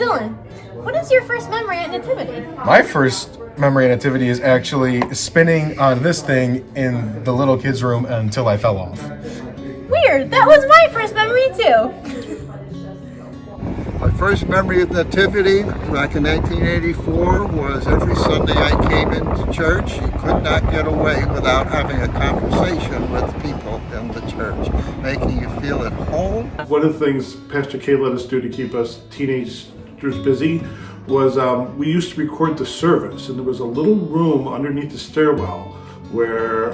Dylan, what is your first memory at Nativity? My first memory at Nativity is actually spinning on this thing in the little kids' room until I fell off. Weird, that was my first memory too. My first memory of Nativity back in 1984 was every Sunday I came into church. You could not get away without having a conversation with people in the church, making you feel at home. One of the things Pastor Kay let us do to keep us teenagers busy was we used to record the service, and there was a little room underneath the stairwell where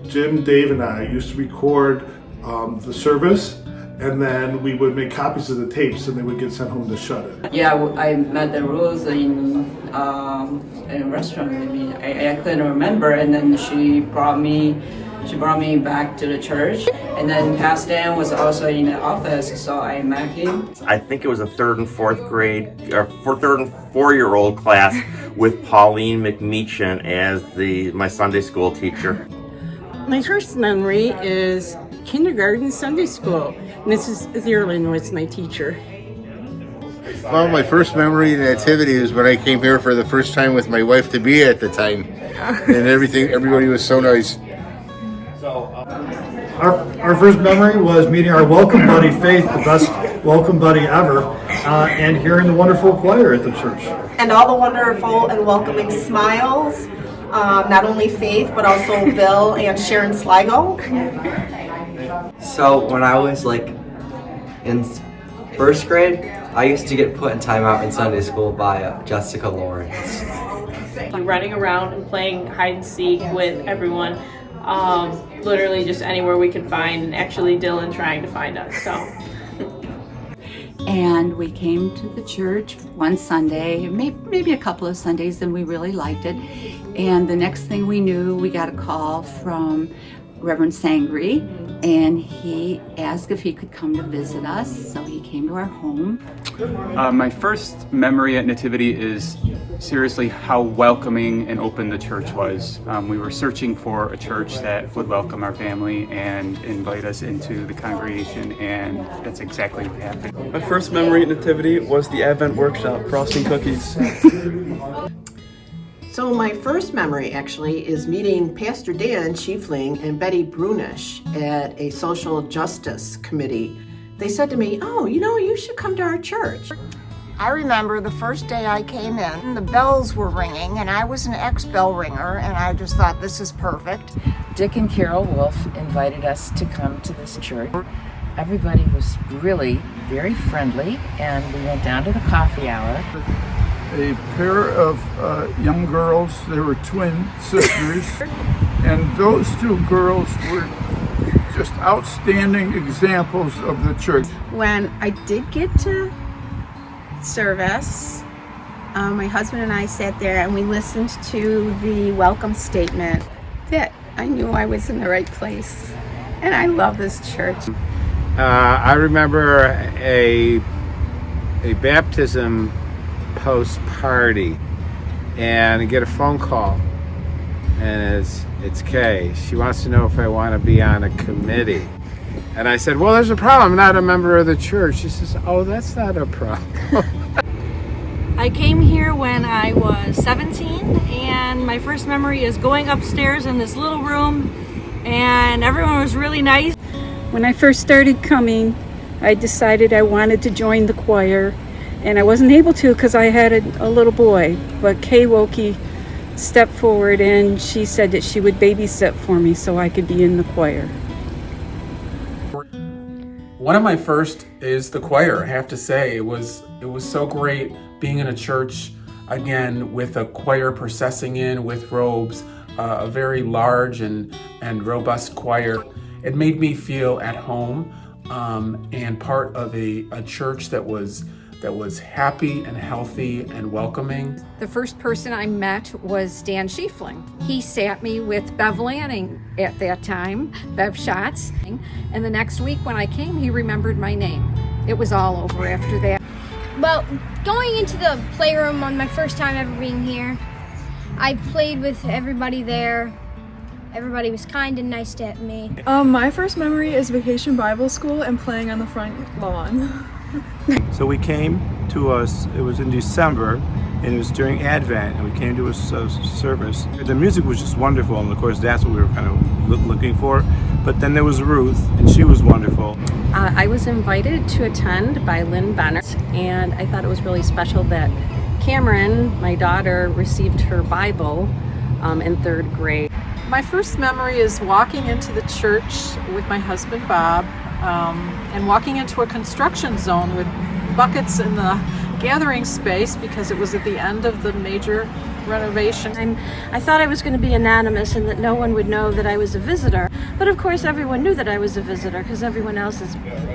Jim, Dave, and I used to record the service, and then we would make copies of the tapes and they would get sent home to shut it. Yeah, I met the Ruth in a restaurant. Maybe I couldn't remember, and then she brought me back to the church. And then Pastor Dan was also in the office, so I met him. I think it was a third and fourth and 4-year-old class with Pauline McMeechan as my Sunday school teacher. My first memory is kindergarten Sunday school. Mrs. Zierlin was my teacher. Well, my first memory of Nativity is when I came here for the first time with my wife-to-be at the time. And everybody was so nice. Our first memory was meeting our welcome buddy Faith, the best welcome buddy ever, and hearing the wonderful choir at the church. And all the wonderful and welcoming smiles, not only Faith, but also Bill and Sharon Sligo. So when I was in first grade, I used to get put in timeout in Sunday school by Jessica Lawrence. Running around and playing hide and seek with everyone, literally just anywhere we could find, and actually Dylan trying to find us. So. And we came to the church one Sunday, maybe a couple of Sundays, and we really liked it. And the next thing we knew, we got a call from Reverend Sangri, and he asked if he could come to visit us, so he came to our home. My first memory at Nativity is seriously how welcoming and open the church was. We were searching for a church that would welcome our family and invite us into the congregation, and that's exactly what happened. My first memory at Nativity was the Advent workshop, frosting cookies. So my first memory actually is meeting Pastor Dan Schiefling and Betty Brunish at a social justice committee. They said to me, "Oh, you should come to our church." I remember the first day I came in, the bells were ringing, and I was an ex-bell ringer, and I just thought, this is perfect. Dick and Carol Wolf invited us to come to this church. Everybody was really very friendly, and we went down to the coffee hour. A pair of young girls, they were twin sisters, and those two girls were just outstanding examples of the church. When I did get to service, my husband and I sat there and we listened to the welcome statement. That I knew I was in the right place, and I love this church. I remember a baptism post party, and I get a phone call, and it's Kay. She wants to know if I want to be on a committee. And I said, well, there's a problem. I'm not a member of the church. She says, oh, that's not a problem. I came here when I was 17, and my first memory is going upstairs in this little room, and everyone was really nice. When I first started coming, I decided I wanted to join the choir, and I wasn't able to because I had a little boy. But Kay Wilkie stepped forward and she said that she would babysit for me so I could be in the choir. One of my first is the choir. I have to say, it was so great being in a church again with a choir processing in with robes, a very large and robust choir. It made me feel at home and part of a church that was happy and healthy and welcoming. The first person I met was Dan Schiefling. He sat me with Bev Lanning at that time, Bev Schatz. And the next week when I came, he remembered my name. It was all over after that. Well, going into the playroom on my first time ever being here, I played with everybody there. Everybody was kind and nice to me. My first memory is Vacation Bible School and playing on the front lawn. So we came to us, it was in December, and it was during Advent, and we came to a service. The music was just wonderful, and of course that's what we were kind of looking for. But then there was Ruth, and she was wonderful. I was invited to attend by Lynn Benner, and I thought it was really special that Cameron, my daughter, received her Bible in 3rd grade. My first memory is walking into the church with my husband Bob and walking into a construction zone with buckets in the gathering space because it was at the end of the major renovation. I thought I was going to be anonymous and that no one would know that I was a visitor. But of course everyone knew that I was a visitor because everyone else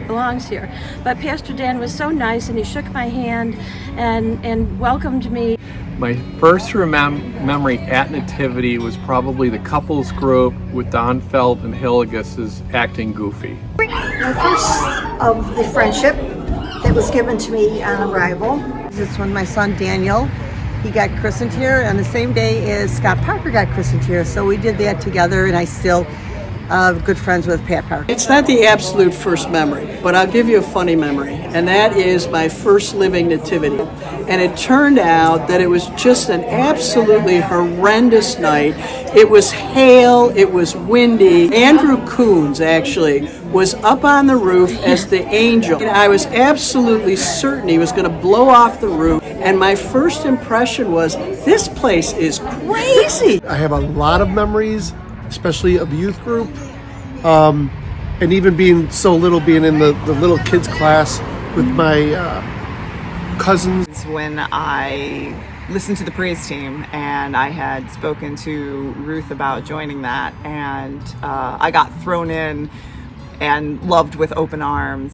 belongs here. But Pastor Dan was so nice and he shook my hand and welcomed me. My first memory at Nativity was probably the couples group with Don Felt and Hillegas acting goofy. My first of the friendship that was given to me on arrival. This is when my son Daniel, he got christened here on the same day as Scott Parker got christened here. So we did that together, and I still good friends with Pat Parker. It's not the absolute first memory, but I'll give you a funny memory, and that is my first living nativity. And it turned out that it was just an absolutely horrendous night. It was hail, it was windy. Andrew Coons actually was up on the roof as the angel. And I was absolutely certain he was going to blow off the roof. And my first impression was, this place is crazy. I have a lot of memories, especially of youth group, and even being so little, being in the little kids class with my cousins. When I listened to the praise team and I had spoken to Ruth about joining that, and I got thrown in and loved with open arms.